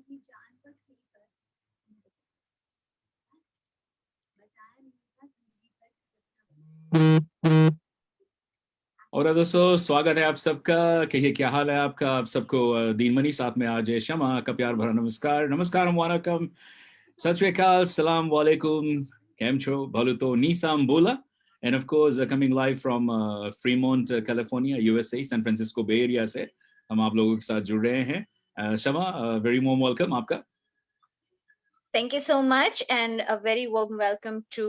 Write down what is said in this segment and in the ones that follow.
और दोस्तों स्वागत है आप सबका। कहिए क्या हाल है आपका। आप सबको दीनमणि साथ में आज शमा का प्यार भरा नमस्कार। नमस्कार वानकम, सत श्री अकाल, सलाम वालेकुम, केम छो, भलो तो नीसाम बोला। And of course coming live from Fremont California, USA, San Francisco Bay Area से हम आप लोगों के साथ जुड़ रहे हैं। शमा, वेरी वार्म वेलकम आपका। Thank you so much, and a very warm welcome to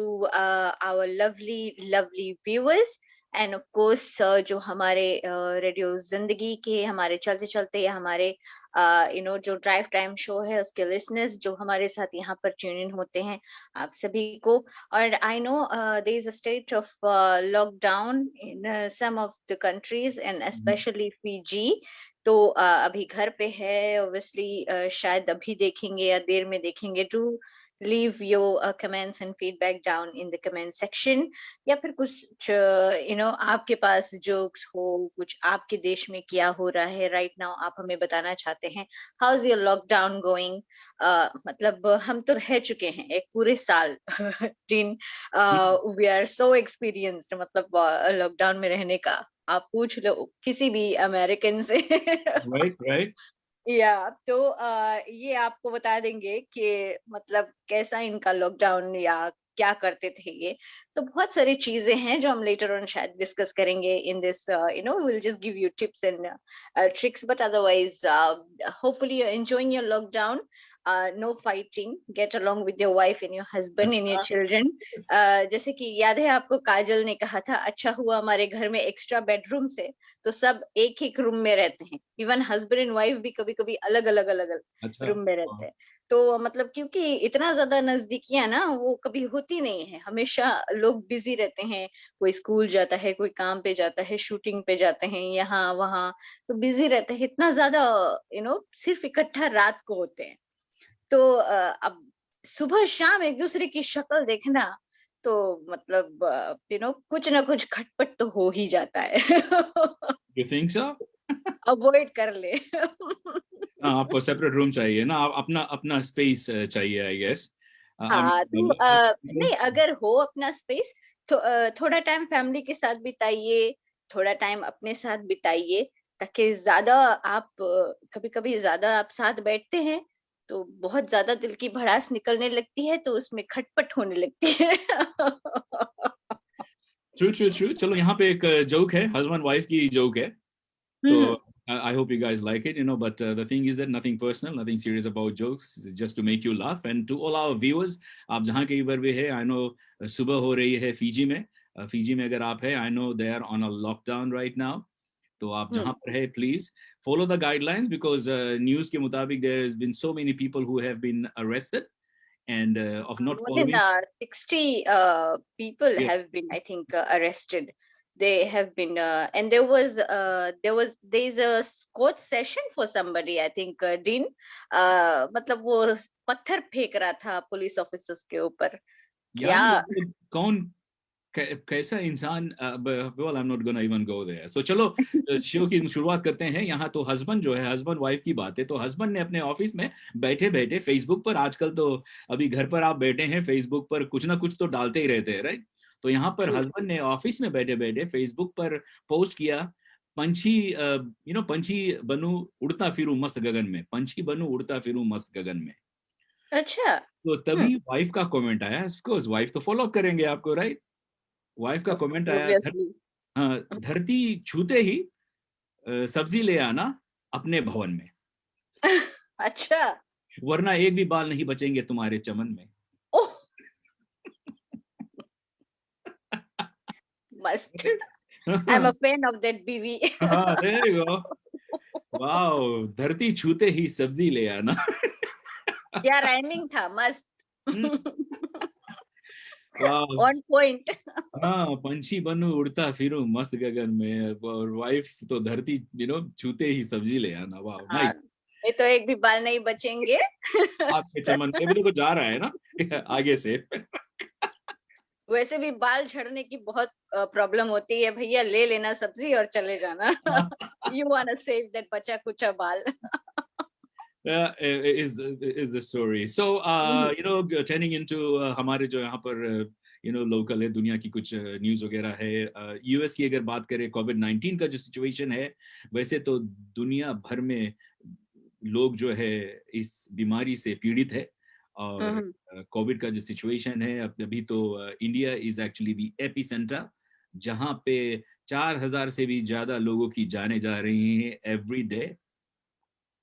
our lovely viewers. And of course, जो हमारे रेडियो जिंदगी के हमारे चलते चलते या हमारे जो ड्राइव टाइम शो है उसके लिसनर्स जो हमारे साथ यहाँ पर ट्यून इन होते हैं, आप सभी को। और I know there is a state of lockdown in some of the countries and especially Fiji. तो अभी घर पे है ऑब्वियसली, शायद अभी देखेंगे या देर में देखेंगे। To leave your comments and feedback down in the comment section, या फिर कुछ आपके पास जोक्स हो, कुछ आपके देश में क्या हो रहा है राइट नाउ, आप हमें बताना चाहते हैं। How is your lockdown going? मतलब हम तो रह चुके हैं एक पूरे साल जिन वी आर सो एक्सपीरियंस्ड, मतलब लॉकडाउन में रहने का। आप पूछ लो किसी भी अमेरिकन से। Right right. या तो ये आपको बता देंगे कि मतलब कैसा इनका लॉकडाउन या क्या करते थे ये। तो बहुत सारी चीजें हैं जो हम लेटर ऑन शायद डिस्कस करेंगे in this, will just give you tips and tricks, but otherwise hopefully you enjoying your lockdown. No fighting, get along with your wife and your husband and your children. जैसे कि याद है आपको काजल ने कहा था, अच्छा हुआ हमारे घर में एक्स्ट्रा बेडरूम से तो सब एक ही रूम में रहते हैं। इवन हस्बैंड एंड वाइफ भी कभी कभी अलग अलग अच्छा। रूम में रहते हैं। तो मतलब क्योंकि इतना ज्यादा नजदीकियां ना वो कभी होती नहीं है, हमेशा लोग बिजी रहते हैं। कोई स्कूल जाता है, कोई काम पे जाता है, शूटिंग पे जाते हैं, यहाँ वहाँ, तो बिजी रहते हैं इतना ज्यादा। सिर्फ इकट्ठा रात को होते हैं। तो अब सुबह शाम एक दूसरे की शक्ल देखना, तो मतलब कुछ ना कुछ खटपट तो हो ही जाता है। You think so? अवॉइड कर ले। आपको सेपरेट रूम चाहिए ना, अपना अपना स्पेस चाहिए आई गेस। हाँ तो नहीं, अगर हो अपना स्पेस तो थोड़ा टाइम फैमिली के साथ बिताइए, थोड़ा टाइम अपने साथ बिताइए, ताकि ज्यादा आप कभी कभी ज्यादा आप साथ बैठते हैं तो बहुत ज्यादा दिल की भड़ास निकलने लगती है, तो उसमें खटपट होने लगती है। True true true. चलो यहाँ पे एक जोक है, हस्बैंड वाइफ की जोक है। तो I hope you guys like it, but the thing is that nothing personal, nothing serious about jokes, just to make you laugh. And to all our viewers, आप जहाँ कहीं पर भी है, I know सुबह हो रही है फीजी में। फीजी में अगर आप है, I know they are on a lockdown right now. तो आप जहाँ पर है, please follow the guidelines because news के मुताबिक there has been so many people who have been arrested and of not More than following. 60 people Yeah. have been, I think, arrested. They have been, and there's a court session for somebody, I think, Dean. मतलब वो पत्थर फेंक रहा था police officers के ऊपर। यार क्या कौन कैसा इंसान। well, I'm not gonna even go there. So चलो शो की शुरुआत करते हैं। यहाँ तो हस्बैंड जो है, हस्बैंड वाइफ की बात है, तो हस्बैंड ने अपने ऑफिस में बैठे बैठे फेसबुक पर, आजकल तो अभी घर पर आप बैठे हैं, फेसबुक पर कुछ ना कुछ तो डालते ही रहते हैं, राइट। तो यहाँ पर हस्बैंड ने ऑफिस में बैठे बैठे फेसबुक पर पोस्ट किया, पंछी पंछी बनू उड़ता फिरूं मस्त गगन में, पंछी बनू उड़ता फिरूं मस्त गगन में। अच्छा। तो तभी वाइफ का कमेंट आया, ऑफ कोर्स वाइफ तो फॉलो करेंगे आपको, राइट। वाइफ का कमेंट आया, ऑब्वियसली। हाँ, धरती छूते ही सब्जी ले आना अपने भवन में, अच्छा। वरना एक भी बाल नहीं बचेंगे तुम्हारे चमन में। ओह, मस्त। I am a fan of that बीवी। हाँ, there you go. वाओ, धरती छूते ही सब्जी ले आना। क्या राइमिंग था, मस्त। वाओ। On point. हाँ, पंछी बनूं उड़ता फिरूं मस्त गगन में, और वाइफ तो धरती छूते ही सब्जी ले आना। वाओ, हाँ, नाइस। ये तो एक भी बाल नहीं बचेंगे। आपके चमन में भी तो जा रहा है ना आगे से। वैसे भी बाल झड़ने की बहुत प्रॉब्लम होती है भैया, ले लेना सब्जी और चले जाना। You want to save that बचा कुचा बाल। is the story. So you know, turning into हमारे जो यहाँ पर you know local है, दुनिया की कुछ न्यूज़ वगैरह है. यूएस की अगर बात करें, कोविड-19 का जो सिचुएशन है, वैसे तो दुनिया भर में लोग जो है इस बीमारी से पीड़ित है. और कोविड का जो सिचुएशन है अभी तो India is actually the AP centre, जहाँ पे 4,000 से भी ज्यादा लोगों की जाने जा रही हैं एवरी डे,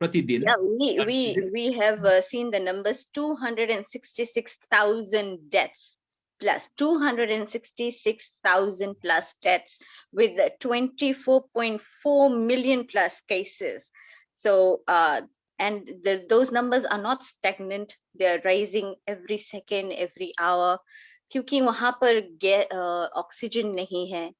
प्रतिदिन. Yeah, we have seen the numbers, 266,000 deaths plus 266,000 plus deaths with 24.4 million plus cases. So and those numbers are not stagnant, they are rising every second, every hour, क्योंकि वहां पर ऑक्सीजन नहीं है.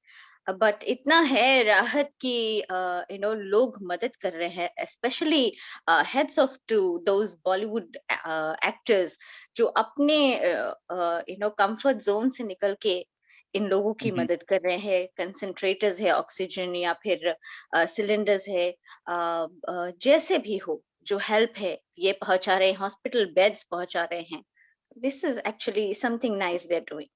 But इतना है राहत की लोग मदद कर रहे हैं, especially heads off to those Bollywood actors जो अपने कंफर्ट जोन से निकल के इन लोगों की मदद कर रहे हैं. कंसंट्रेटर्स है, ऑक्सीजन या फिर सिलेंडर्स है, जैसे भी हो जो हेल्प है ये पहुंचा रहे हैं, हॉस्पिटल बेड्स पहुंचा रहे हैं. This is actually something nice they are doing.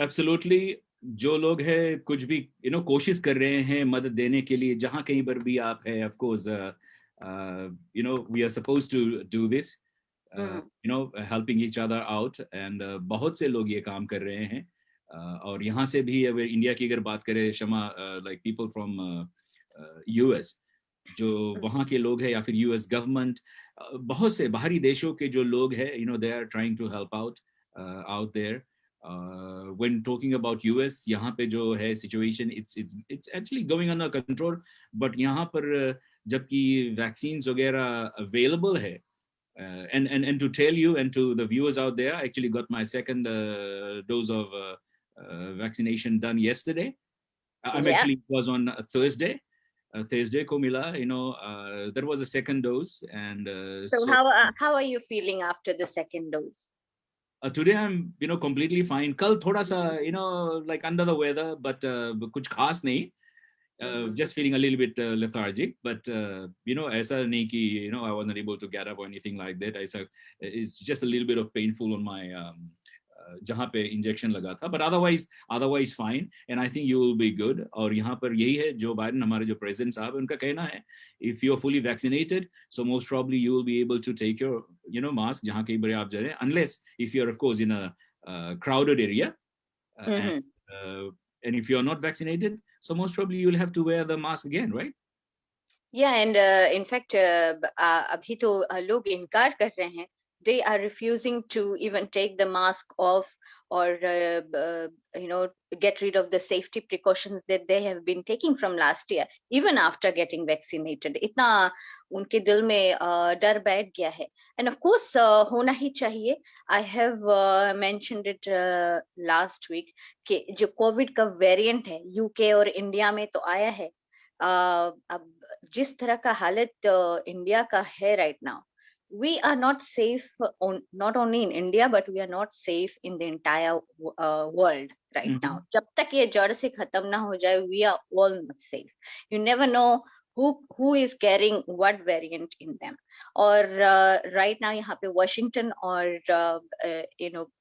Absolutely. जो लोग हैं कुछ भी कोशिश कर रहे हैं मदद देने के लिए, जहां कहीं पर भी आप है, of course we are supposed to do this, helping each other out. And बहुत से लोग ये काम कर रहे हैं. और यहाँ से भी अगर इंडिया की अगर बात करें, शमा, लाइक पीपल फ्रॉम यूएस, जो वहाँ के लोग हैं, या फिर यूएस गवर्नमेंट, बहुत से बाहरी देशों के जो लोग हैं, they are trying to help out there. When talking about US, यहाँ पे जो है situation, it's actually going under control. But यहाँ पर जबकि vaccines वगैरह available है, and to tell you and to the viewers out there, I actually got my second dose of vaccination done yesterday. I'm actually, it was on Thursday. Thursday को मिला, there was a second dose. And so how are you feeling after the second dose? Today I'm completely fine. कल थोड़ा सा like under the weather, but कुछ खास नहीं. Just feeling a little bit lethargic, but ऐसा नहीं कि I wasn't able to get up or anything like that. It's just a little bit of painful on my जहाँ पे injection लगा था, but otherwise fine, and I think you will be good. और यहाँ पर यही है, जो बाइडेन हमारे जो प्रेसिडेंट साहब है, उनका कहना है, if you are fully vaccinated, so most probably you will be able to take your mask जहाँ कहीं पर आप जा रहे हैं, unless if you are of course in a crowded area, and if you are not vaccinated, so most probably you will have to wear the mask again, right? Yeah, and in fact अभी तो लोग इनकार कर रहे हैं. They are refusing to even take the mask off or get rid of the safety precautions that they have been taking from last year, even after getting vaccinated. इतना उनके दिल में डर बैठ गया है. And of course होना ही चाहिए. I have mentioned it last week कि जो कोविड का वेरिएंट है यूके और इंडिया में तो आया है. अब जिस तरह का हालत इंडिया का है right now, we are not safe not only in India, but we are not safe in the entire world right now. जब तक ये जड़ से खत्म ना हो जाए, we are all not safe. You never know who is carrying what variant in them. और right now यहाँ पे वॉशिंगटन और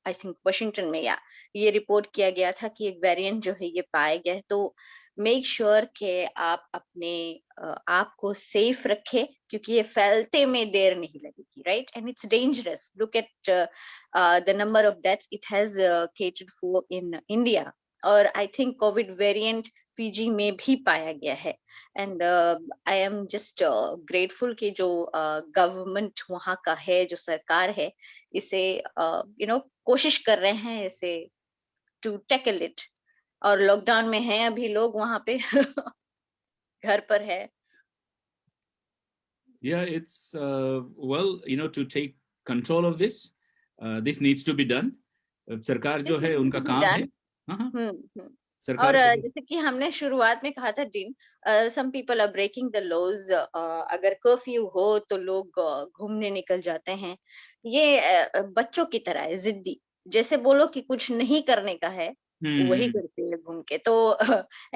I think वॉशिंगटन में ये रिपोर्ट किया गया था कि एक वेरिएंट जो है ये पाया गया है. तो मेक श्योर कि आप अपने आप को सेफ रखें, क्योंकि ये फैलते में देर नहीं लगेगी, right? And it's dangerous. Look at the number of deaths it has catered for in India. और I think Covid variant PG में भी पाया गया है. And I am just grateful कि जो गवर्नमेंट वहाँ का है, जो सरकार है, इसे कोशिश कर रहे हैं इसे टू टैकल इट. और लॉकडाउन में हैं अभी लोग वहां पे घर पर है. Yeah, it's well, to take control of this, this needs to be done. सरकार जो है उनका काम है. सरकार. और जैसे कि हमने शुरुआत में कहा था dean, some people are breaking the laws. अगर कर्फ्यू हो तो लोग घूमने निकल जाते हैं. ये बच्चों की तरह है, जिद्दी. जैसे बोलो कि कुछ नहीं करने का है, वही करते हैं घूम के. तो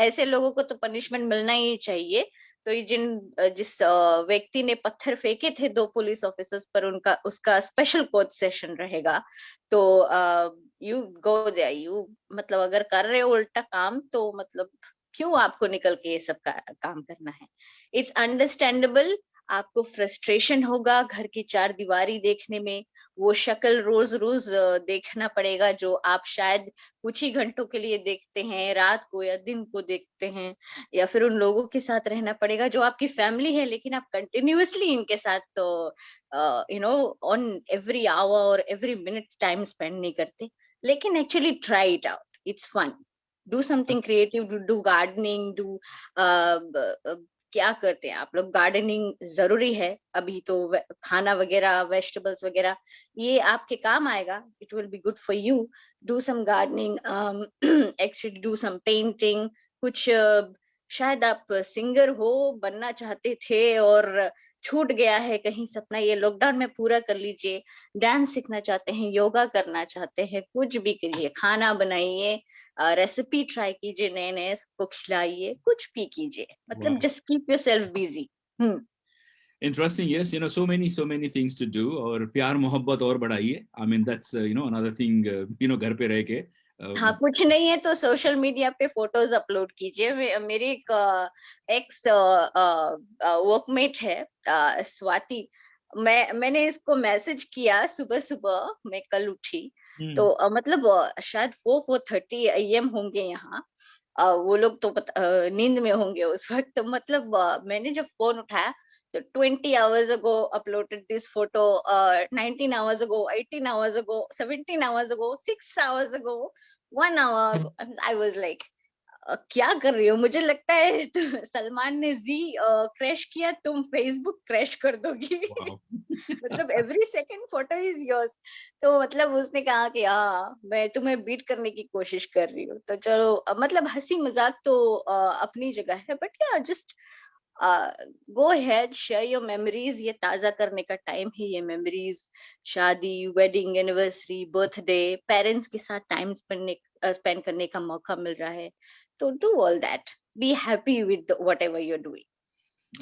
ऐसे लोगों को तो पनिशमेंट मिलना ही चाहिए. तो ये जिस व्यक्ति ने पत्थर फेंके थे 2 पुलिस ऑफिसर्स पर, उनका उसका स्पेशल कोच सेशन रहेगा। तो यू गो देयर, यू मतलब अगर कर रहे हो उल्टा काम तो मतलब क्यों आपको निकल के ये सब काम करना है। इट्स अंडरस्टैंडेबल, आपको फ्रस्ट्रेशन होगा घर की चार दीवारी देखने में, वो शक्ल रोज रोज देखना पड़ेगा जो आप शायद कुछ ही घंटों के लिए देखते हैं, रात को या दिन को देखते हैं, या फिर उन लोगों के साथ रहना पड़ेगा जो आपकी फैमिली है, लेकिन आप कंटिन्यूअसली इनके साथ तो ऑन एवरी आवर और एवरी मिनट टाइम स्पेंड नहीं करते। लेकिन actually try it out, it's fun, do something creative, do gardening, do क्या करते हैं आप लोग, गार्डनिंग जरूरी है अभी तो, खाना वगैरह, वेजिटेबल्स वगैरह ये आपके काम आएगा, it will be good for you. Do some gardening, actually do some painting, कुछ शायद आप सिंगर हो, बनना चाहते थे और छूट गया है कहीं सपना, ये लॉकडाउन में पूरा कर लीजिए। डांस सीखना चाहते हैं, योगा करना चाहते हैं, कुछ भी करिए, खाना बनाइए, रेसिपी ट्राई कीजिए, नए नए सबको खिलाइए, कुछ भी कीजिए, मतलब Wow. Just keep yourself busy. Hmm. Interesting. Yes, so many things to do. और प्यार मोहब्बत और बढ़ाइए. I mean, that's another thing. घर पे रह के. हाँ, कुछ नहीं है तो सोशल मीडिया पे फोटोज अपलोड कीजिए। मेरी एक एक्स वर्कमेट है, स्वाति, मैंने इसको मैसेज किया सुबह सुबह, मैं कल उठी तो मतलब शायद 4:30 AM होंगे यहाँ। वो लोग तो नींद में होंगे उस वक्त, तो मतलब मैंने जब फोन उठाया तो 20 hours ago uploaded this photo, 19 hours ago, 18 hours ago, 17 hours ago, 6 hours ago, 1 hour ago, and I was like, क्या कर रही हो? मुझे लगता है तो सलमान ने जी क्रैश किया, तुम फेसबुक क्रैश कर दोगी। Wow. मतलब every second photo is yours. तो मतलब उसने कहा कि हाँ, मैं तुम्हें बीट करने की कोशिश कर रही हूँ, तो चलो मतलब हंसी मजाक तो अपनी जगह है, बट या just go ahead, share your memories, ये ताजा करने का टाइम है, ये मेमोरीज, शादी, वेडिंग एनिवर्सरी, बर्थडे, पेरेंट्स के साथ टाइम स्पेंड करने का मौका मिल रहा है, तो do all that, be happy with whatever you are doing.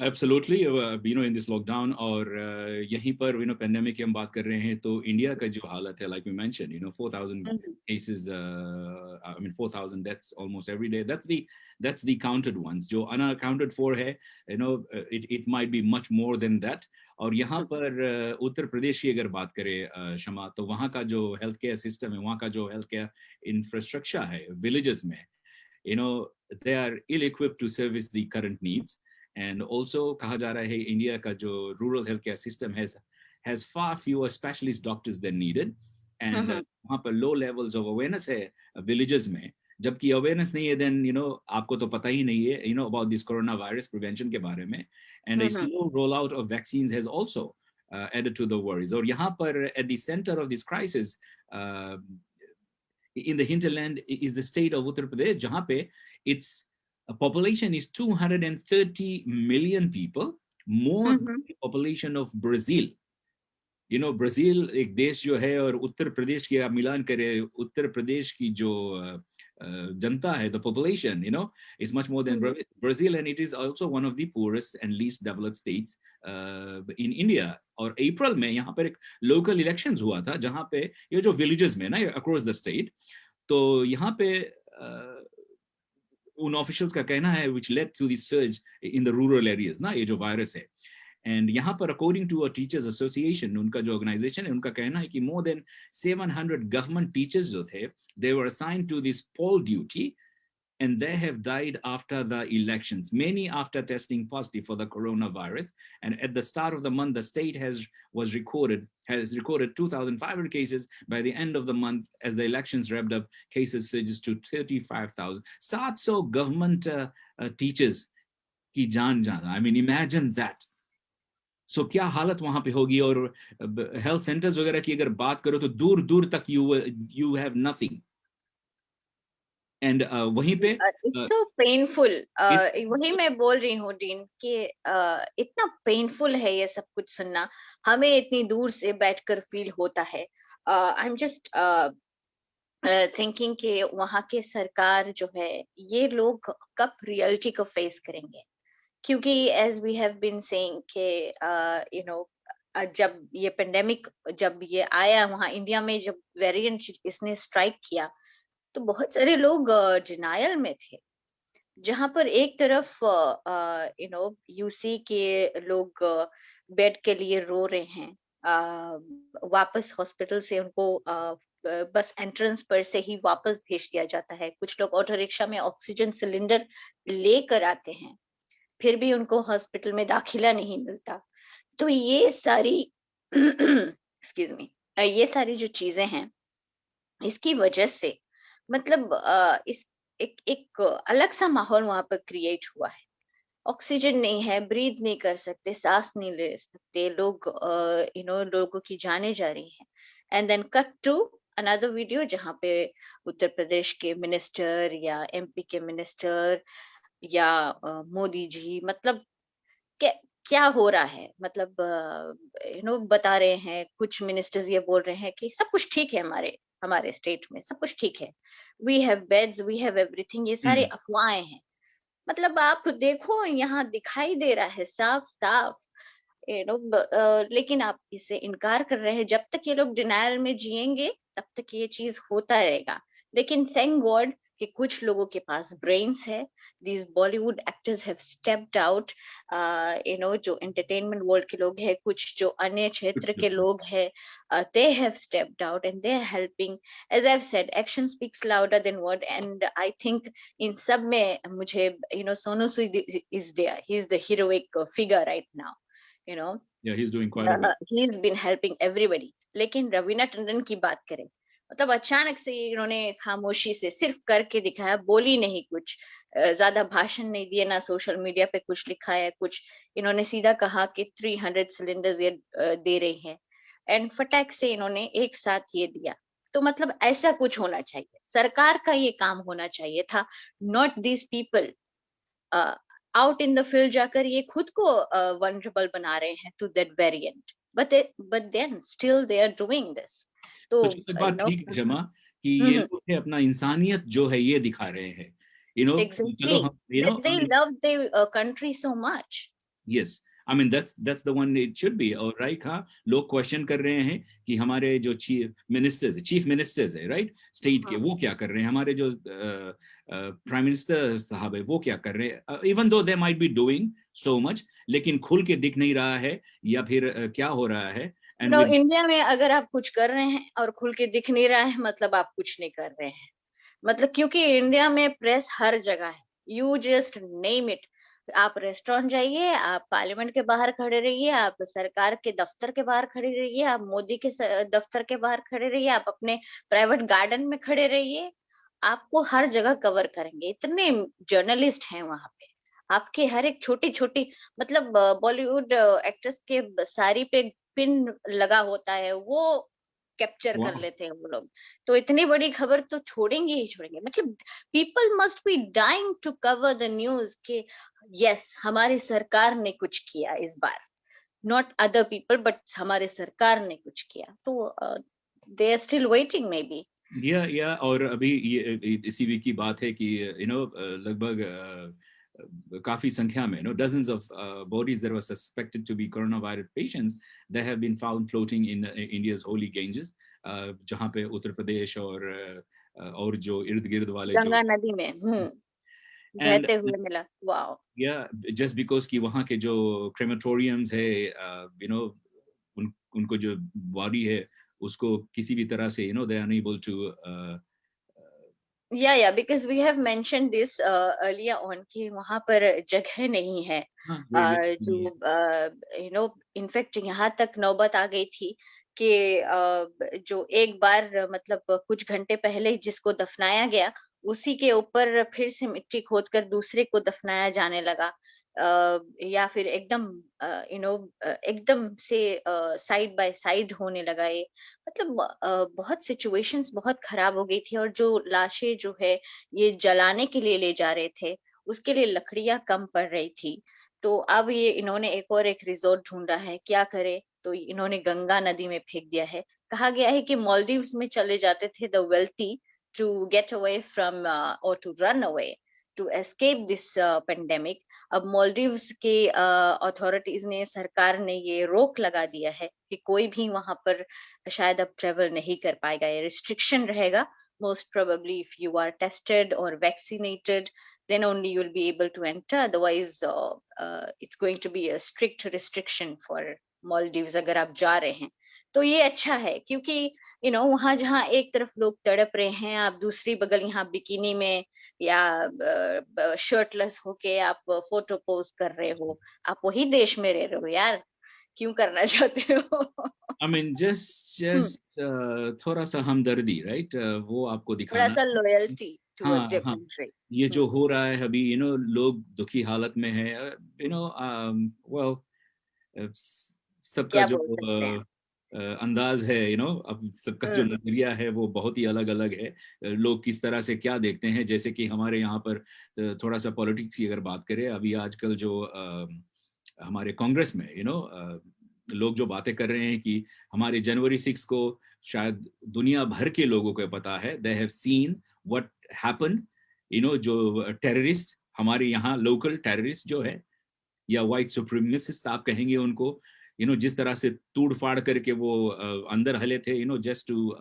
Absolutely, in this lockdown और यहीं पर pandemic की हम बात कर रहे हैं तो इंडिया का जो हालत है, like we mentioned, 4,000 cases, I mean 4,000 deaths almost every day. That's the counted ones. जो unaccounted for है, it might be much more than that. और यहाँ पर उत्तर प्रदेश की अगर बात करें शमा, तो वहाँ का जो हेल्थ केयर सिस्टम है, वहाँ का जो हेल्थ केयर इंफ्रास्ट्रक्चर है विलेजेस में, they are ill equipped to service the current needs. And also कहा जा रहा है इंडिया का जो rural health care system has far fewer specialist doctors than needed. And वहाँ पर low levels of awareness है villages में, जबकि awareness नहीं है, then आपको तो पता ही नहीं है about this coronavirus prevention के बारे में. And a slow rollout of vaccines has also added to the worries. और यहाँ पर at the center of this crisis, in the hinterland, is the state of Uttar Pradesh, जहाँ पे its population is 230 million people, more than the population of Brazil. Brazil एक देश जो है और उत्तर प्रदेश की आप मिलान करें, उत्तर प्रदेश की जो जनता है, the population, is much more than Brazil, and it is also one of the poorest and least developed states in India. और अप्रैल में यहाँ पर एक लोकल इलेक्शंस हुआ था जहाँ पे ये जो विलेजेस में ना अक्रॉस द स्टेट, तो यहाँ पे उन ऑफिशियल्स का कहना है which led to the surge in the rural areas ना, ये जो वायरस है. And यहाँ पर according to a teachers association, उनका जो organization है, उनका कहना है कि more than 700 government teachers जो थे, they were assigned to this poll duty, and they have died after the elections, many after testing positive for the coronavirus. And at the start of the month, the state has recorded 2,500 cases. By the end of the month, as the elections wrapped up, cases surged to 35,000. 700 government teachers की जान जाना. I mean, imagine that. So क्या हालत वहां पे होगी. और health centres वगैरह की अगर बात करो तो दूर दूर तक you have nothing. And वहीं पे इट्स सो पेनफुल, वही मैं बोल रही हूँ डीन कि इतना पेनफुल है ये सब कुछ सुनना, हमें इतनी दूर से बैठकर फील होता है। आई एम जस्ट थिंकिंग कि वहाँ के सरकार जो है, ये लोग कब रियलिटी को फेस करेंगे, क्योंकि as we have been saying के यू नो जब ये पेंडेमिक जब ये आया वहां इंडिया में, जब वेरिएंट इसने स्ट्राइक किया, तो बहुत सारे लोग डिनायल में थे। जहां पर एक तरफ यूसी के लोग बेड के लिए रो रहे हैं, वापस हॉस्पिटल से उनको बस एंट्रेंस पर से ही वापस भेज दिया जाता है। कुछ लोग ऑटो रिक्शा में ऑक्सीजन सिलेंडर लेकर आते हैं, फिर भी उनको हॉस्पिटल में दाखिला नहीं मिलता। तो ये सारी एक्सक्यूज मी, ये सारी जो चीजें हैं, इसकी वजह से मतलब इस एक एक अलग सा माहौल वहां पर क्रिएट हुआ है। ऑक्सीजन नहीं है, ब्रीथ नहीं कर सकते, सांस नहीं ले सकते लोग, लोगों की जाने जा रही हैं। And then cut to another video जहाँ पे उत्तर प्रदेश के मिनिस्टर या एमपी के मिनिस्टर या मोदी जी, मतलब क्या क्या हो रहा है, मतलब बता रहे हैं। कुछ मिनिस्टर्स ये बोल रहे हैं कि सब कुछ ठीक है, हमारे हमारे स्टेट में सब कुछ ठीक है, we have beds, we have everything. ये सारे हम्म। अफवाहें हैं। मतलब आप देखो, यहाँ दिखाई दे रहा है साफ साफ, लेकिन आप इससे इनकार कर रहे हैं। जब तक ये लोग डिनायल में जिएंगे तब तक ये चीज होता रहेगा। लेकिन थैंक गॉड कि कुछ लोगों के पास ब्रेन्स है। These Bollywood actors have stepped out, जो एंटरटेनमेंट वर्ल्ड के लोग हैं, कुछ जो अन्य क्षेत्र के लोग हैं, they have stepped out and they are helping. As I have said, action speaks louder than word, and I think इन सब में मुझे Sonu Sood is there, he is the heroic figure right now, you know Yeah, he's doing quite a bit. he's been helping everybody। लेकिन रवीना टंडन की बात करें, मतलब अचानक से इन्होंने खामोशी से सिर्फ करके दिखाया, बोली नहीं कुछ, ज्यादा भाषण नहीं दिए, ना सोशल मीडिया पे कुछ लिखा है कुछ। इन्होंने सीधा कहा कि 300 सिलेंडर्स ये दे रही हैं, एंड फटाक से इन्होंने एक साथ ये दिया। तो मतलब ऐसा कुछ होना चाहिए, सरकार का ये काम होना चाहिए था, not this people out in the field जाकर ये खुद को वनरेबल बना रहे हैं to that variant, but then still they are doing this. तो तो एक बात ठीक है शमा, कि ये हम्म, लोग अपना इंसानियत जो है ये दिखा रहे हैं, चलो एग्जैक्टली, हम that they love their country so much। Yes, I mean that's the one it should be, और राइट। हाँ, लोग क्वेश्चन कर रहे हैं कि हमारे जो चीफ मिनिस्टर्स है राइट स्टेट के, हाँ, वो क्या कर रहे हैं, हमारे जो प्राइम मिनिस्टर साहब है वो क्या कर रहे हैं, even though they might be doing so much, लेकिन खुल के दिख नहीं रहा है, या फिर क्या हो रहा है। एंड विद इंडिया में अगर आप कुछ कर रहे हैं और खुल के दिख नहीं रहा है, मतलब आप कुछ नहीं कर रहे हैं। मतलब क्योंकि इंडिया में प्रेस हर जगह है, यू जस्ट नेम इट। आप रेस्टोरेंट जाइए, आप पार्लियामेंट के बाहर खड़े रहिए, आप सरकार के दफ्तर के बाहर खड़े रहिए, आप मोदी के दफ्तर के बाहर खड़े रहिए, आप अपने प्राइवेट गार्डन में खड़े रहिए, आपको हर जगह कवर करेंगे। इतने जर्नलिस्ट हैं वहां पे, आपके हर एक छोटी छोटी, मतलब बॉलीवुड एक्ट्रेस के साड़ी पे पिन लगा होता है, वो कैप्चर कर वाह, लेते हैं वो लोग। तो इतनी बड़ी खबर तो छोड़ेंगे ही छोड़ेंगे। मतलब people must be dying to cover the news के यस हमारी सरकार ने कुछ किया इस बार, नॉट अदर पीपल बट हमारे सरकार ने कुछ किया। तो they are still waiting maybe. या और अभी ये इसी वीक की बात है कि लगभग काफी संख्या में dozens of bodies that were suspected to be coronavirus patients that have been found floating in India's holy Ganges, जहाँ पे उत्तर प्रदेश और जो इर्द गिर्द वाले जो गंगा नदी में एंड बहते हुए मिला। वाओ। या जस्ट बिकॉज कि वहाँ के जो क्रेमेटोरियम्स है, उनको जो बॉडी है उसको किसी भी तरह से दे आर अनएबल टू या because we have mention this earlier on कि वहां पर जगह नहीं है। जो इनफैक्ट यहाँ तक नौबत आ गई थी कि जो एक बार मतलब कुछ घंटे पहले जिसको दफनाया गया, उसी के ऊपर फिर से मिट्टी खोदकर दूसरे को दफनाया जाने लगा। या फिर एकदम एकदम से साइड बाय साइड होने लगा ये। मतलब बहुत सिचुएशंस बहुत खराब हो गई थी, और जो लाशें जो है ये जलाने के लिए ले जा रहे थे, उसके लिए लकड़ियां कम पड़ रही थी। तो अब ये इन्होंने एक रिजोर्ट ढूंढा है, क्या करे, तो इन्होंने गंगा नदी में फेंक दिया है। कहा गया है कि मालदीव्स में चले जाते थे the wealthy to get away from और to run away to escape this pandemic, अब मालदीव्स के अथॉरिटीज ने, सरकार ने ये रोक लगा दिया है कि कोई भी वहां पर शायद अब ट्रेवल नहीं कर पाएगा, ये रिस्ट्रिक्शन रहेगा. Most probably if you are tested और vaccinated, then only you'll be able to enter. Otherwise, it's going to be a strict restriction for Maldives अगर आप जा रहे हैं. तो ये अच्छा है, क्योंकि वहां जहाँ एक तरफ लोग तड़प रहे हैं, आप दूसरी बगल यहाँ बिकिनी में या शर्टलेस होके आप फोटो पोस्ट कर रहे हो. आप वही देश में रह रहे हो यार, क्यों करना चाहते हो? I mean, just थोड़ा सा हमदर्दी, right? वो आपको थोड़ा दिखाना. सा लॉयल्टी टुवर्ड्स योर हाँ, हाँ. कंट्री. ये जो हो रहा है अभी, लोग दुखी हालत में है, well, सबका क्या जो बोल सकते हैं? अंदाज है, अब सबका जो हम्म. नजरिया है वो बहुत ही अलग अलग है. लोग किस तरह से क्या देखते हैं, जैसे कि हमारे यहाँ पर थोड़ा सा पॉलिटिक्स की अगर बात करें, अभी आजकल जो हमारे कांग्रेस में लोग जो बातें कर रहे हैं कि हमारे जनवरी 6 को शायद दुनिया भर के लोगों को पता है, they have seen what happened, जो टेररिस्ट हमारे यहाँ लोकल टेररिस्ट जो है, या व्हाइट सुप्रीमेसिस्ट आप कहेंगे उनको, जिस तरह से तोड़ फाड़ करके वो अंदर हले थे, जस्ट टू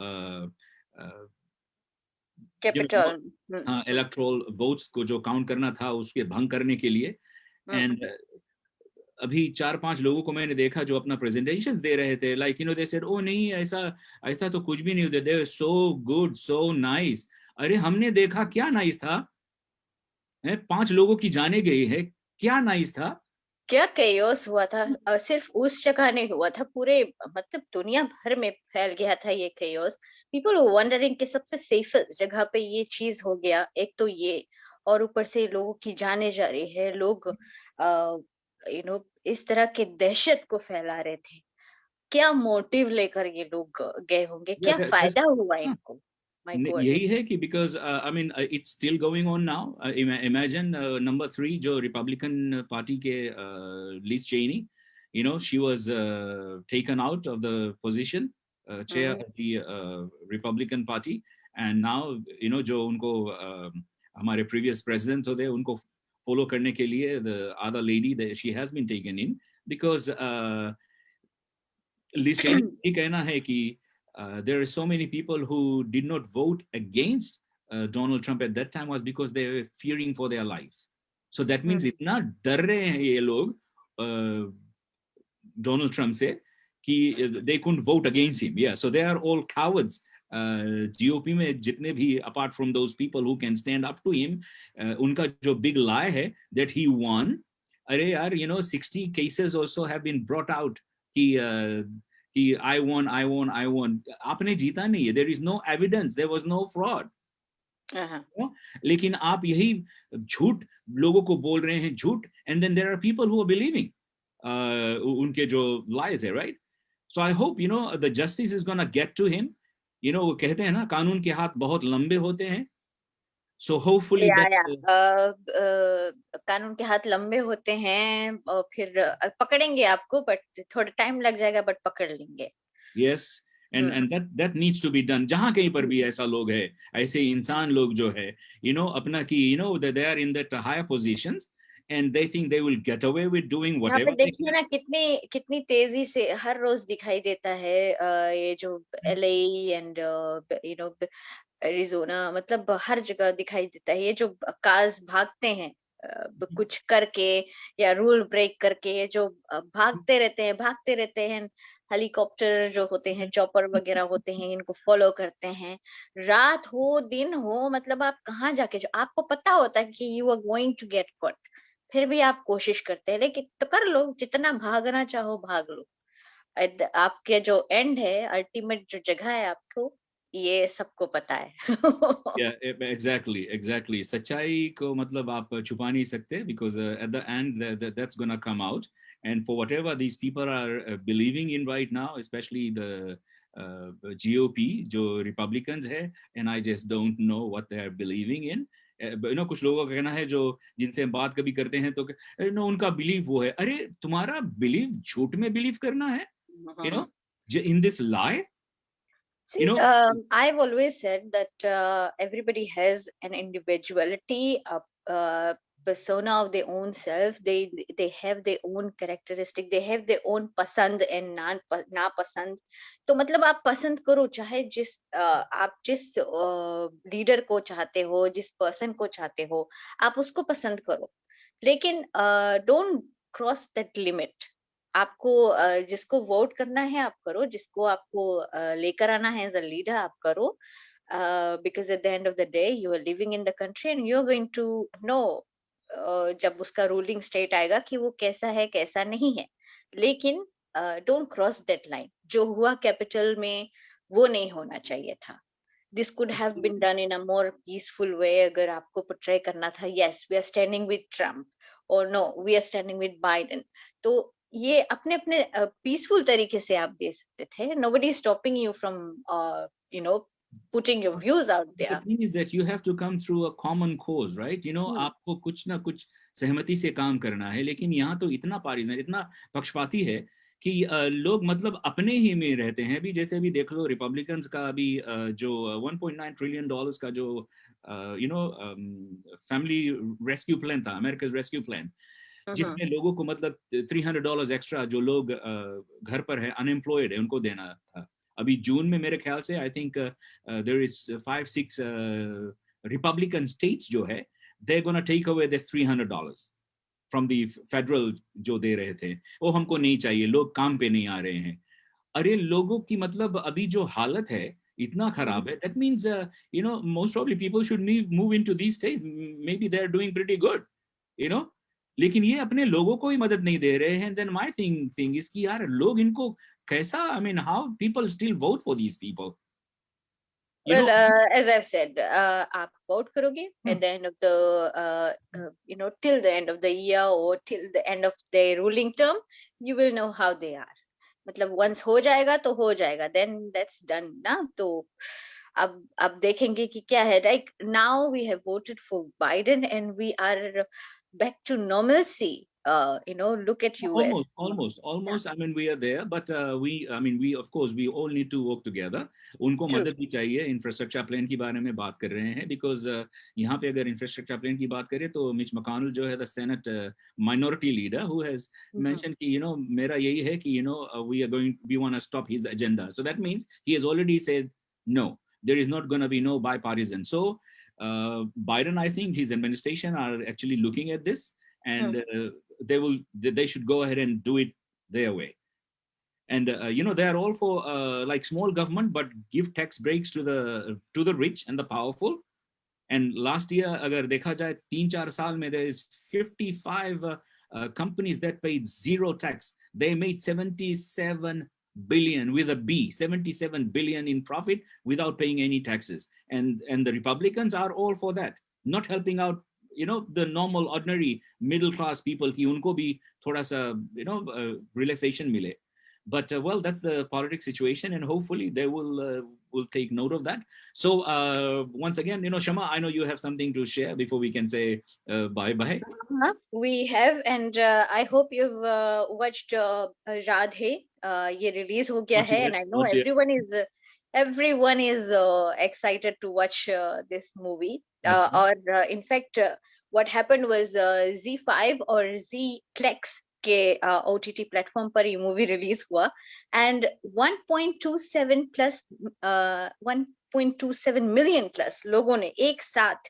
कैपिटल. हाँ, इलेक्टोरल वोट्स को जो काउंट करना था उसके भंग करने के लिए. एंड अभी 4-5 लोगों को मैंने देखा जो अपना प्रेजेंटेशंस दे रहे थे, लाइक दे सेड, ओ नहीं, ऐसा ऐसा तो कुछ भी नहीं होता, दे सो गुड, सो नाइस. अरे हमने देखा, क्या नाइस था? 5 लोगों की जाने गई है, क्या नाइस था? क्या केओस हुआ था? सिर्फ उस जगह नहीं हुआ था, पूरे मतलब दुनिया भर में फैल गया था ये केओस. पीपल वंडरिंग कि सबसे सेफेस्ट जगह पे ये चीज हो गया, एक तो ये, और ऊपर से लोगों की जाने जा रही है. लोग इस तरह के दहशत को फैला रहे थे. क्या मोटिव लेकर ये लोग गए होंगे? Yeah, क्या फायदा हुआ हाँ, इनको? My God. यही है कि because I mean it's still going on now. Imagine number 3 जो रिपब्लिकन पार्टी के Liz Cheney, she was taken out of the position, chair of the Republican Party. And now जो उनको हमारे प्रीवियस प्रेसिडेंट होते उनको फॉलो करने के लिए the other lady she has been taken in, because Liz Cheney ये कहना है कि there are so many people who did not vote against Donald Trump at that time was because they were fearing for their lives. So that means इतना डर रहे हैं ये लोग Donald Trump से कि they couldn't vote against him. Yeah, so they are all cowards. GOP में जितने भी, apart from those people who can stand up to him, उनका जो big lie है that he won. अरे यार, 60 cases also have been brought out कि I won. आपने जीता नहीं है. There is no evidence. There was no fraud. लेकिन आप यही झूठ लोगों को बोल रहे हैं, झूठ. And then there are people who are believing उनके जो lies है, right? So I hope the justice is gonna get to him. वो कहते हैं ना, कानून के हाथ बहुत लंबे होते हैं. So hopefully कानून के हाथ लंबे होते हैं और फिर पकड़ेंगे आपको, बट थोड़ा टाइम लग जाएगा, बट पकड़ लेंगे. Yes, and that needs to be done. जहाँ कहीं पर भी ऐसा लोग है, ऐसे इंसान लोग जो है, अपना कि that they are in that higher positions and they think they will get away with doing whatever. देखिए ना, कितनी तेजी से हर रोज दिखाई देता है ये जो LA एंड एरिजोना, मतलब हर जगह दिखाई देता है ये जो कार्स भागते हैं कुछ करके या रूल ब्रेक करके, जो भागते रहते हैं. हेलीकॉप्टर जो होते हैं, चॉपर वगैरह होते हैं, इनको फॉलो करते हैं, रात हो दिन हो, मतलब आप कहाँ जाके, जो आपको पता होता है कि you are going to get caught, फिर भी आप कोशिश करते हैं. लेकिन तो कर लो, जितना भागना चाहो भाग लो. आपके जो एंड है, अल्टीमेट जो जगह है आपको, ये सबको पता है. Yeah, exactly. सच्चाई को मतलब आप छुपा नहीं सकते, because at the end that's gonna come out. And for whatever these people are believing in right now, especially the GOP, जो Republicans है, and I just don't know what they are believing in. कुछ लोगों का कहना है, जो जिनसे हम बात कभी करते हैं, तो उनका बिलीव वो है. अरे तुम्हारा बिलीव झूठ में बिलीव करना है, in this lie. See, I've always said that everybody has an individuality. persona of their own self. They have their own characteristic, they have their own pasand and नापसंद. तो मतलब आप पसंद करो, चाहे आप जिस लीडर को चाहते हो, जिस पर्सन को चाहते हो, आप उसको पसंद करो, लेकिन डोंट क्रॉस दैट लिमिट. आपको जिसको वोट करना है आप करो, जिसको आपको लेकर आना है एज अ लीडर आप करो, because at the end of the day you are living in the country and you're going to know जब उसका रूलिंग स्टेट आएगा कि वो कैसा है कैसा नहीं है. लेकिन डोंट क्रॉस दैट लाइन. जो हुआ कैपिटल में वो नहीं होना चाहिए था. This could have been done in a more peaceful way. अगर आपको पोर्ट्रे करना था, yes we are standing with Trump और no we are standing with Biden, तो ये अपने अपने पीसफुल तरीके से आप दे सकते थे. Nobody is stopping you from you know putting your views out The there. thing is that you have to come through a common cause, right? आपको कुछ ना कुछ सहमति से काम करना है, लेकिन यहाँ तो इतना पारिजन, इतना पक्षपाती है कि लोग मतलब अपने ही में रहते हैं. अभी जैसे अभी देख लो रिपब्लिकन्स का अभी जो 1.9 ट्रिलियन डॉलर्स का जो फैमिली रेस्क्यू प्लान था, अमेरिका रेस्क्यू प्लान, जिसमें लोगों को मतलब $300 एक्स्ट्रा जो लोग घर पर है, अनएम्प्लॉयड है, उनको देना था. अभी जून में मेरे ख्याल से I think there is 5-6 Republican states जो है, they are gonna take away this $300 from the federal जो दे रहे थे. वो हमको नहीं चाहिए, लोग काम पे नहीं आ रहे हैं. अरे लोगों की मतलब अभी जो हालत है इतना खराब है. That means most probably people should move into these states. Maybe they are doing pretty good, you know, लेकिन ये अपने लोगों को ही मदद नहीं दे रहे हैं. देन माय थिंग इज कि यार लोग इनको कैसा, I mean how people still vote for these people. Well, as I've said, आप vote करोगे at the end of the till the end of the year or till the end of their ruling term, you will know how they are. मतलब once हो जाएगा तो हो जाएगा, then that's done ना. तो अब देखेंगे कि क्या है. Like now we have voted for Biden and we are back to normalcy. Look at US. Almost. I mean, we are there, but we of course we all need to work together. उनको True. मदद भी चाहिए. Infrastructure plan के बारे में बात कर रहे हैं, because यहाँ पे अगर इंफ्रास्ट्रक्चर प्लान की बात करें तो मिच मकानल जो है the senate minority leader who has mentioned कि मेरा यही है कि we want to stop his agenda. So that means he has already said no. There is not going to be no bipartisan. So Biden, I think his administration are actually looking at this, and they should go ahead and do it their way. And they are all for like small government, but give tax breaks to the rich and the powerful. And last year, agar dekha jaye 3-4 saal mein, there is 55 companies that paid zero tax. They made 77 billion with a B, 77 billion in profit without paying any taxes. And the Republicans are all for that, not helping out the normal ordinary middle class people ki unko bhi thoda sa relaxation mile. But well, that's the politics situation, and hopefully they will take note of that. So once again, Shama, I know you have something to share before we can say bye. We have, and I hope you've watched Radhe. ये release हो गया है, and I know everyone is excited to watch this movie. Or in fact, what happened was Z5 or Zplex के OTT platform पर ये movie release हुआ, and 1.27 million plus लोगों ने एक साथ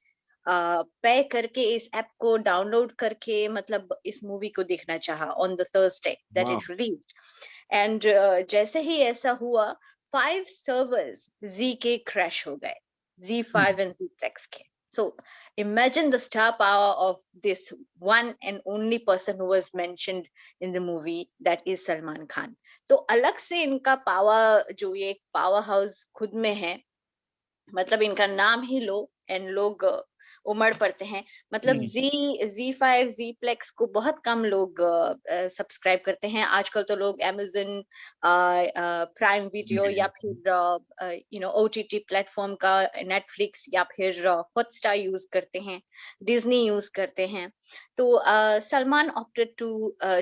पे करके इस ऐप को डाउनलोड करके मतलब इस मूवी को देखना चाहा on the Thursday that it released. And जैसे ही ऐसा हुआ, 5 सर्वर्स जी के क्रैश हो गए, Z5 and Zplex के. So imagine the star power of this one and only person who was mentioned in the movie, that is Salman Khan. तो अलग से इनका पावर, जो ये पावर हाउस खुद में है, मतलब इनका नाम ही लो एंड लोग उमड़ पड़ते हैं. मतलब Z5 Zplex को बहुत कम लोग सब्सक्राइब करते हैं आजकल. तो लोग Amazon प्राइम वीडियो या फिर OTT प्लेटफॉर्म का Netflix या फिर हॉटस्टार यूज करते हैं, डिज्नी यूज करते हैं. तो Salman opted to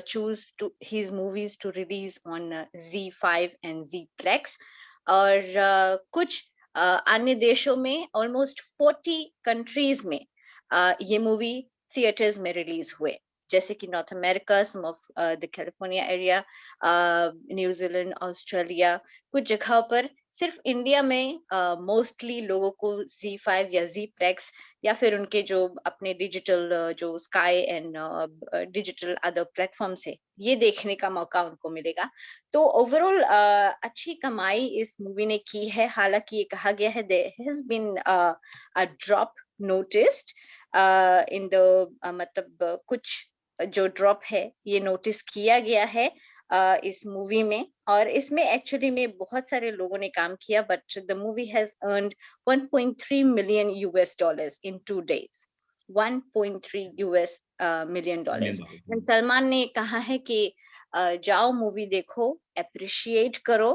choose his movies to release on Z5 and Zplex. और कुछ अन्य देशों में ऑलमोस्ट 40 कंट्रीज में ये मूवी थिएटर्स में रिलीज हुए, जैसे कि North America, some of the California area, New Zealand, Australia, कुछ जगह पर। सिर्फ इंडिया में मोस्टली लोगों को Z5 या Z-Plex या फिर उनके जो अपने डिजिटल जो sky and digital other platforms है, ये देखने का मौका उनको मिलेगा। तो ओवरऑल अच्छी कमाई इस मूवी ने की है। हालांकि ये कहा गया है there has been a drop noticed in the मतलब कुछ जो ड्रॉप है ये नोटिस किया गया है इस मूवी में। और इसमें एक्चुअली में बहुत सारे लोगों ने काम किया, but the movie has earned 1.3 million US dollars in 2 days, 1.3 US million dollars. Salman ने कहा है कि जाओ मूवी देखो, अप्रिशिएट करो,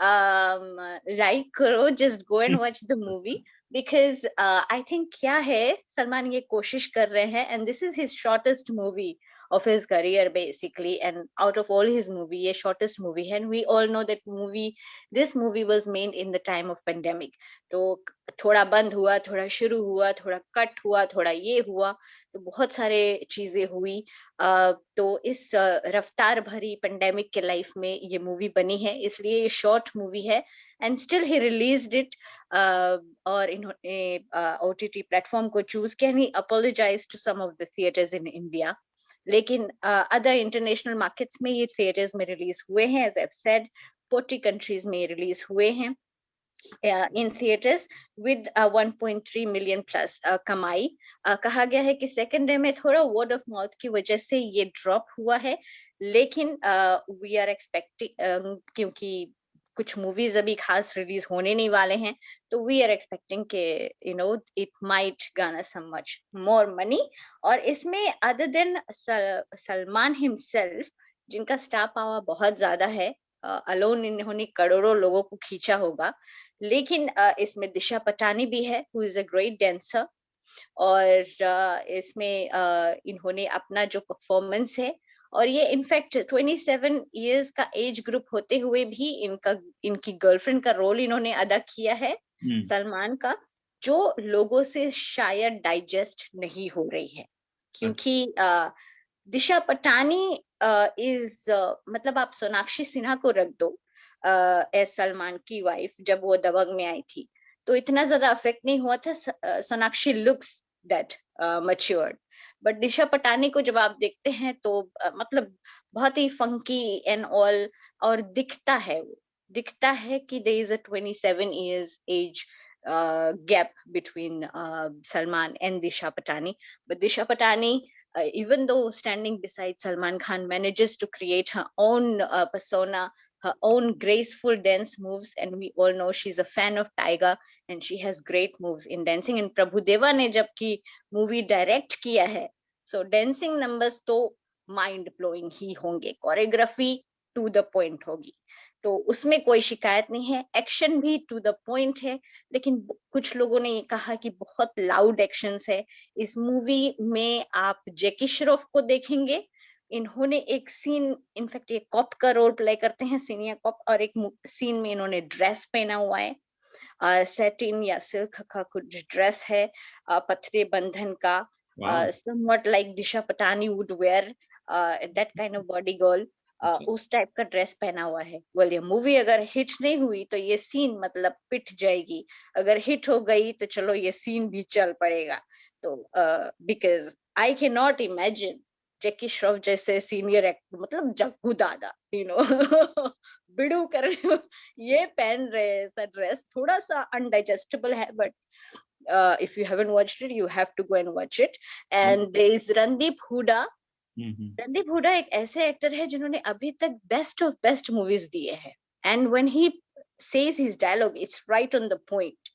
लाइक करो, just go and watch the movie, because I think क्या है, सलमान ये कोशिश कर रहे हैं, and this is his shortest movie of his career basically, and out of all his movie ये shortest movie है, and we all know that this movie was made in the time of pandemic। तो थोड़ा बंद हुआ, थोड़ा शुरू हुआ, थोड़ा कट हुआ, थोड़ा ये हुआ, तो बहुत सारे चीजें हुई। तो इस रफ्तार भरी पेंडेमिक के लाइफ में ये मूवी बनी है, इसलिए ये शॉर्ट मूवी है, and still he released it. और इन्होंने OTT प्लेटफॉर्म को चूज किया, he apologize to some of the theatres in India. लेकिन अदर इंटरनेशनल मार्केट्स में ये थिएटर्स में रिलीज हुए हैं, एज आई सेड 40 कंट्रीज में रिलीज हुए हैं in theatres with 1.3 million plus कमाई। कहा गया है कि सेकेंड डे में थोड़ा वर्ड ऑफ माउथ की वजह से ये ड्रॉप हुआ है, लेकिन वी आर एक्सपेक्टिंग, क्योंकि कुछ मूवीज अभी खास रिलीज होने नहीं वाले हैं, तो वी आर एक्सपेक्टिंग के इट माइट गाना सम मच मोर मनी। और इसमें अदर देन सलमान हिमसेल्फ, जिनका स्टार पावर बहुत ज्यादा है, अलोन इन्होंने करोड़ों लोगों को खींचा होगा, लेकिन इसमें दिशा पटानी भी है, who is a great dancer. और इसमें इन्होंने अपना जो परफॉर्मेंस है, और ये इनफैक्ट 27 इयर्स का एज ग्रुप होते हुए भी इनकी गर्लफ्रेंड का रोल इन्होंने अदा किया है सलमान का, जो लोगों से शायद डाइजेस्ट नहीं हो रही है, क्योंकि दिशा पटानी इज मतलब आप सोनाक्षी सिन्हा को रख दो एज सलमान की वाइफ, जब वो दबंग में आई थी तो इतना ज्यादा अफेक्ट नहीं हुआ था। Sonakshi looks that matured, but Disha Patani को जब आप देखते हैं तो मतलब बहुत ही फंकी एंड ऑल, और दिखता है कि there is a 27 years age gap between Salman and Disha Patani. But Disha Patani, even though standing beside Salman Khan, manages to create her own persona, her own graceful dance moves, and we all know she's a fan of Tiger and she has great moves in dancing. And Prabhu Deva ने जबकि movie direct किया है, so dancing numbers तो mind blowing ही होंगे, choreography to the point होगी, तो उसमें कोई शिकायत नहीं है, एक्शन भी टू द पॉइंट है। लेकिन कुछ लोगों ने ये कहा कि बहुत लाउड एक्शंस है इस मूवी में। आप जैकी श्रॉफ को देखेंगे, इन्होंने एक सीन, इनफैक्ट ये कॉप का रोल प्ले करते हैं, सीनियर कॉप, और एक सीन में इन्होंने ड्रेस पहना हुआ है, सेटिन या सिल्क का कुछ ड्रेस है, पथरे बंधन का, somewhat like Disha Patani would wear that kind of body girl, उस टाइप का ड्रेस पहना हुआ है। ये मूवी अगर हिट नहीं हुई तो ये सीन मतलब पिट जाएगी, अगर हिट हो गई तो चलो ये सीन भी चल पड़ेगा। तो because I can not imagine Jackie Shroff जैसे सीनियर एक्टर, मतलब जग्गू दादा बिड़ू कर ये पहन रहे ऐसा ड्रेस, थोड़ा सा अनडाइजेस्टेबल है, but if you haven't watched it, you have to go and watch it. And there is Randeep Hooda. Randeep Hooda एक ऐसे एक्टर है जिन्होंने अभी तक बेस्ट ऑफ बेस्ट मूवीज दिए हैं, and when he says his dialogue it's right on the point.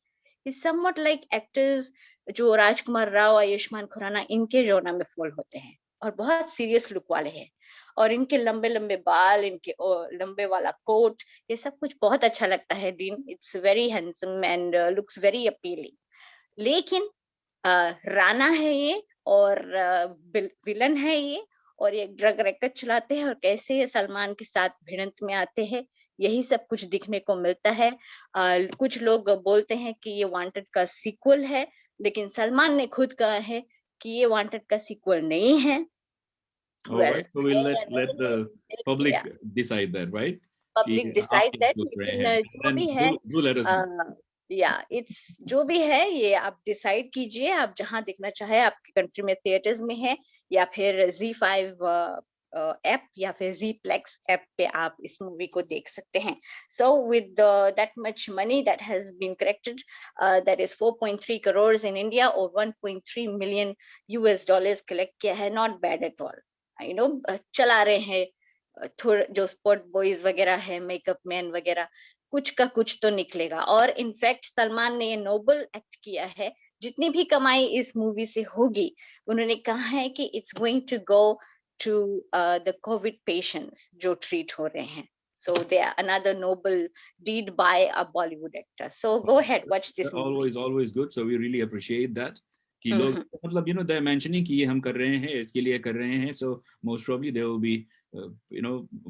He somewhat like actors जो राजकुमार राव, आयुष्मान खुराना, इनके जोना में फॉल होते हैं, और बहुत सीरियस लुक वाले हैं, और इनके लंबे लंबे बाल, इनके लंबे वाला कोट, ये सब कुछ बहुत अच्छा लगता है। Dean it's very handsome and looks very appealing. लेकिन राणा है ये, और विलन है ये, और ये ड्रग रैकेट चलाते हैं, और कैसे ये सलमान के साथ भिड़ंत में आते हैं, यही सब कुछ दिखने को मिलता है। कुछ लोग बोलते हैं कि ये वांटेड का सीक्वल है, लेकिन सलमान ने खुद कहा है कि ये वांटेड का सीक्वल नहीं है। All right, so we'll है या let नहीं है, the देख लिया, public decide that, right? कि पब्लिक आप डिसाइड क्या दैट, सोच रहे लेकिन हैं, and जो then भी है, do let us know. या इट्स जो भी है ये आप डिसाइड कीजिए, आप जहां देखना चाहे, आपके कंट्री में थिएटर्स में है या फिर Z5 ऐप या फिर Zplex ऐप पे आप इस मूवी को देख सकते हैं। So with that much money that has been collected, that is 4.3 crore in India और 1.3 मिलियन US डॉलर्स कलेक्ट किया है, not bad at all. You know चला रहे हैं, थोड़ा जो स्पोर्ट बॉयज वगैरह है, मेकअप मैन वगैरह, कुछ का कुछ तो निकलेगा। और इनफैक्ट सलमान ने ये नोबल एक्ट किया है, जितनी भी कमाई इस मूवी से होगी, उन्होंने कहा है कि it's going to go to the covid patients जो ट्रीट हो रहे हैं। So they are another noble deed by a Bollywood actor. So go ahead, watch this movie. Always good. So we really appreciate that. कि लोग Mhm. मतलब they're mentioning कि ये हम कर रहे हैं, इसके लिए कर रहे हैं. So most probably there will be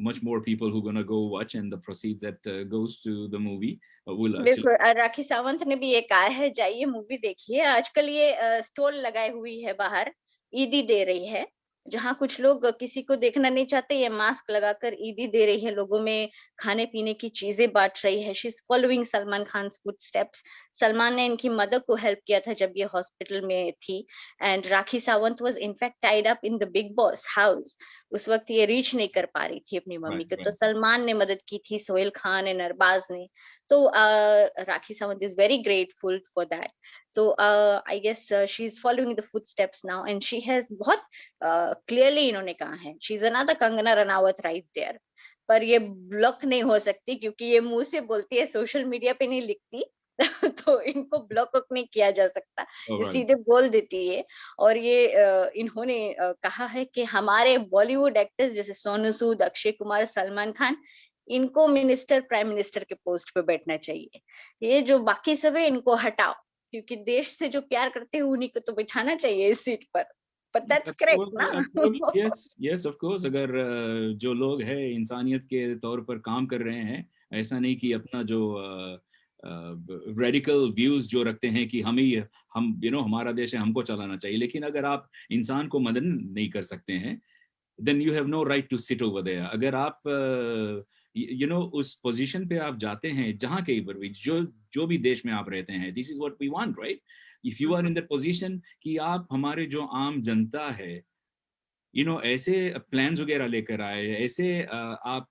much more people who gonna go watch, and the proceeds that goes to the movie will actually. बिल्कुल, राखी सावंत ने भी ये कहा है, जाइए मूवी देखिए। आजकल ये स्टॉल लगाई हुई है बाहर, ईदी दे रही है, जहाँ कुछ लोग किसी को देखना नहीं चाहते, ये मास्क लगाकर ईदी दे रही है, लोगों में खाने पीने की चीजें बांट रही है। She is following Salman Khan footsteps. Salman ने इनकी मदर को हेल्प किया था जब ये हॉस्पिटल में थी, and Rakhi Sawant was in fact tied up in the big boss house. उस वक्त ये रीच नहीं कर पा रही थी अपनी मम्मी को, तो सलमान ने मदद की थी, सोहेल खान एंड अरबाज ने। So Rakhi Sawant is very grateful for that. So I guess she's following the footsteps now, and she has बहुत clearly इन्होंने कहा है, she's another Kangana Ranaut right there. पर ये ब्लॉक नहीं हो सकती, क्योंकि ये मुंह से बोलती है, सोशल मीडिया पे नहीं लिखती। तो इनको ब्लॉक नहीं किया जा सकता, ये सीधे बोल देती है। और ये इन्होंने कहा है कि हमारे बॉलीवुड एक्टर्स जैसे सोनू सूद, अक्षय कुमार, सलमान खान, इनको मिनिस्टर, प्राइम मिनिस्टर के पोस्ट पे बैठना चाहिए। ये जो बाकी सब है इनको हटाओ, क्योंकि देश से जो प्यार करते हैं उन्हीं को तो बिठाना चाहिए इस सीट पर। But that's correct ना? Yes, of course. अगर जो लोग हैं इंसानियत के तौर पर काम कर रहे हैं, ऐसा नहीं कि अपना जो रेडिकल व्यूज जो रखते हैं कि हम हमारा देश है, हमको चलाना चाहिए, लेकिन अगर आप इंसान को मदद नहीं कर सकते हैं, then you have no right to sit over there. अगर आप उस पोजीशन पे आप जाते हैं, जहां कहीं पर भी जो भी देश में आप रहते हैं, this is what we want, right? If you are in that position कि आप हमारे जो आम जनता है, ऐसे प्लान्स वगैरह लेकर आए, ऐसे आप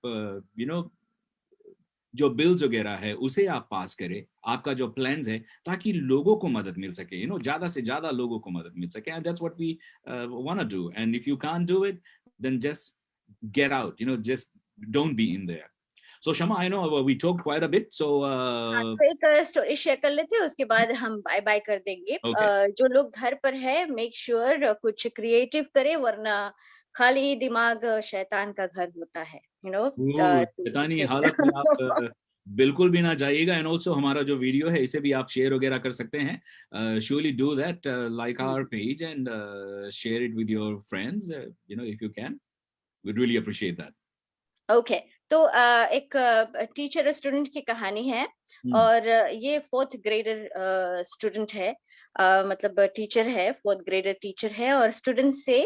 जो बिल्स वगैरह है उसे आप पास करें, आपका जो प्लान्स है, ताकि लोगों को मदद मिल सके, ज्यादा से ज्यादा लोगों को मदद मिल सके, and that's what we want to do. And if you can't do it, then just get out, just don't be in there. So Shama, I know we talked quite a bit, so तो एक story share कर लेते हैं, उसके बाद हम bye bye कर देंगे। okay. जो लोग घर पर है, मेक श्योर कुछ क्रिएटिव करे, वरना खाली दिमाग शैतान का घर होता है, शैतानी हालत में आप बिल्कुल भी ना जाइएगा। एंड ऑल्सो हमारा जो वीडियो है इसे भी आप शेयर वगैरह कर सकते हैं। Surely do that, like our page and share it with your friends, if you can, we really appreciate that. Okay, तो एक टीचर स्टूडेंट की कहानी है, और ये 4th ग्रेडर स्टूडेंट है, मतलब टीचर है, 4th ग्रेडर टीचर है, और स्टूडेंट से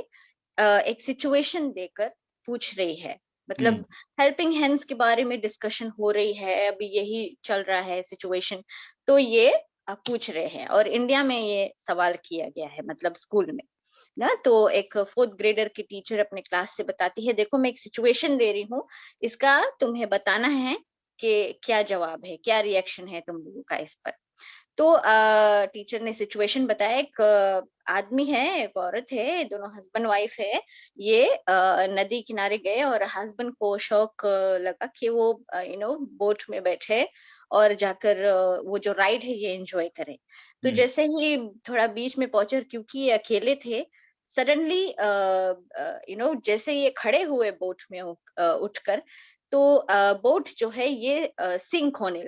एक सिचुएशन देकर पूछ रही है, मतलब हेल्पिंग हैंड्स के बारे में डिस्कशन हो रही है, अभी यही चल रहा है सिचुएशन। तो ये पूछ रहे हैं, और इंडिया में ये सवाल किया गया है, मतलब स्कूल में ना। तो एक 4th ग्रेडर की टीचर अपने क्लास से बताती है, देखो मैं एक सिचुएशन दे रही हूँ, इसका तुम्हें बताना है कि क्या जवाब है, क्या रिएक्शन है तुम लोगों का इस पर। तो टीचर ने सिचुएशन बताया, एक आदमी है, एक औरत है, दोनों हस्बैंड वाइफ है, ये नदी किनारे गए, और हस्बैंड को शौक लगा कि वो बोट में बैठे और जाकर वो जो राइड है ये एंजॉय करें। तो जैसे ही थोड़ा बीच में पहुंचे, क्योंकि ये अकेले थे, सडनली जैसे ये खड़े हुए बोट में उठकर, तो बोट जो है ये सिंक होने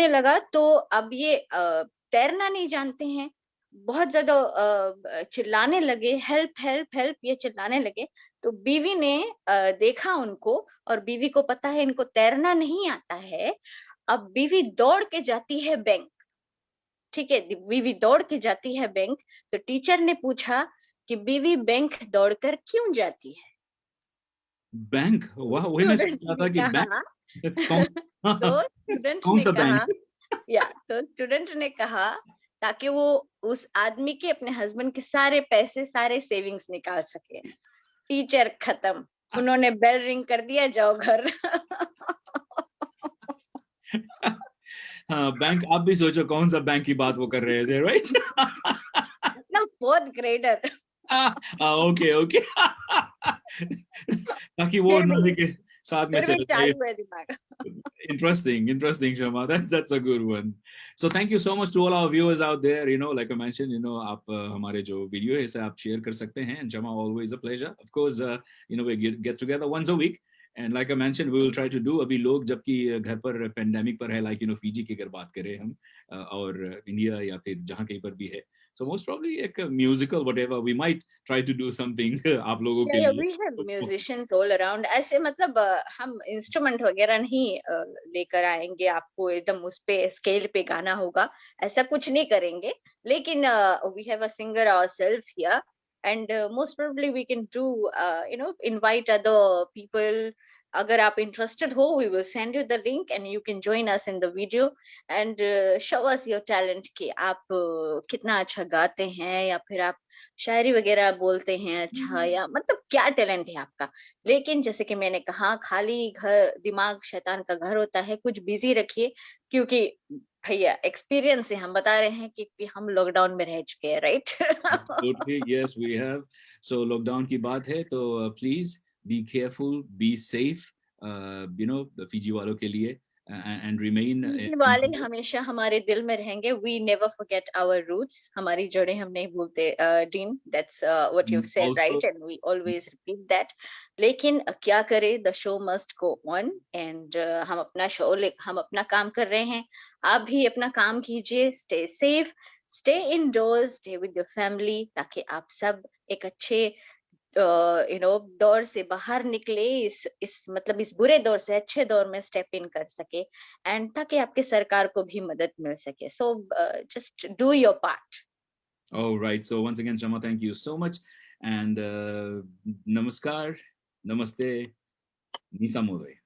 लगा। तो अब ये तैरना नहीं जानते हैं, बहुत ज्यादा चिल्लाने लगे, हेल्प हेल्प हेल्प ये चिल्लाने लगे। तो बीवी ने देखा उनको, और बीवी को पता है इनको तैरना नहीं आता है। अब बीवी दौड़ के जाती है बैंक, ठीक है, बीवी दौड़ के जाती है बैंक, तो टीचर ने पूछा कि बीवी बैंक दौड़कर क्यों जाती है? बैंक, वाह, वही मैं सोच स्टूडेंट रहा ने था कि कहा बैंक कौन तो स्टूडेंट कौन ने सा कहा, बैंक? या तो स्टूडेंट ने कहा ताकि वो उस आदमी के, अपने हस्बैंड के सारे पैसे, सारे सेविंग्स निकाल सके। टीचर खत्म, उन्होंने बेल रिंग कर दिया, जाओ घर। हाँ, बैंक, आप भी सोचो कौन सा बैंक की बात वो कर रहे थे, राइट? ना फोर्थ ग्रेडर। Okay okay. ताकि वो नानी के साथ में फिर भी चले जाए। चालू है दिमाग। Interesting, Shama. That's a good one. So thank you so much to all our viewers out there. Like I mentioned, आप हमारे जो वीडियो है इसे आप शेयर कर सकते हैं. And Shama, always a pleasure. Of course, we get together once a week. And like I mentioned, we will try to do. अभी लोग जबकि घर पर पेंडेमिक पर है, like फीजी की अगर बात करें हम, और इंडिया या फिर जहाँ कहीं पर भी है. So most probably एक musical whatever we might try to do something आप लोगों के या लिए. We have musicians all around, ऐसे मतलब हम इंस्ट्रूमेंट वगैरह नहीं लेकर आएंगे आपको, एकदम उस पे स्केल पे गाना होगा, ऐसा कुछ नहीं करेंगे। लेकिन we have a singer ourselves here, and most probably we can do invite other people. अगर आप इंटरेस्टेड हो, we will send you the link and you can join us in the video and show us your talent कि आप कितना अच्छा गाते हैं, या फिर आप शायरी वगैरह बोलते हैं अच्छा, या मतलब क्या टैलेंट है आपका। लेकिन जैसे कि मैंने कहा, खाली घर, दिमाग शैतान का घर होता है, कुछ बिजी रखिए, क्योंकि भैया एक्सपीरियंस से हम बता रहे हैं कि हम लॉकडाउन में रह चुके हैं, right. Absolutely, yes, we have. So lockdown की बात है तो please be careful, be safe. The Fiji वालों के लिए and remain पीजी वाले indoors. हमेशा हमारे दिल में रहेंगे। We never forget our roots, हमारी जड़ें हम नहीं भूलते। Dean, that's what you said, Also, right, and we always repeat that. लेकिन क्या करें, the show must go on, एंड हम अपना हम अपना काम कर रहे हैं। आप भी अपना काम कीजिए, stay safe, stay indoors, stay with your family, ताकि आप सब एक अच्छे दौर से बाहर निकले, इस मतलब इस बुरे दौर से अच्छे दौर में स्टेप इन कर सके, एंड ताकि आपके सरकार को भी मदद मिल सके। So just do your part. all right. So once again, Shama, thank you so much. And namaskar, namaste, Nisa Mode.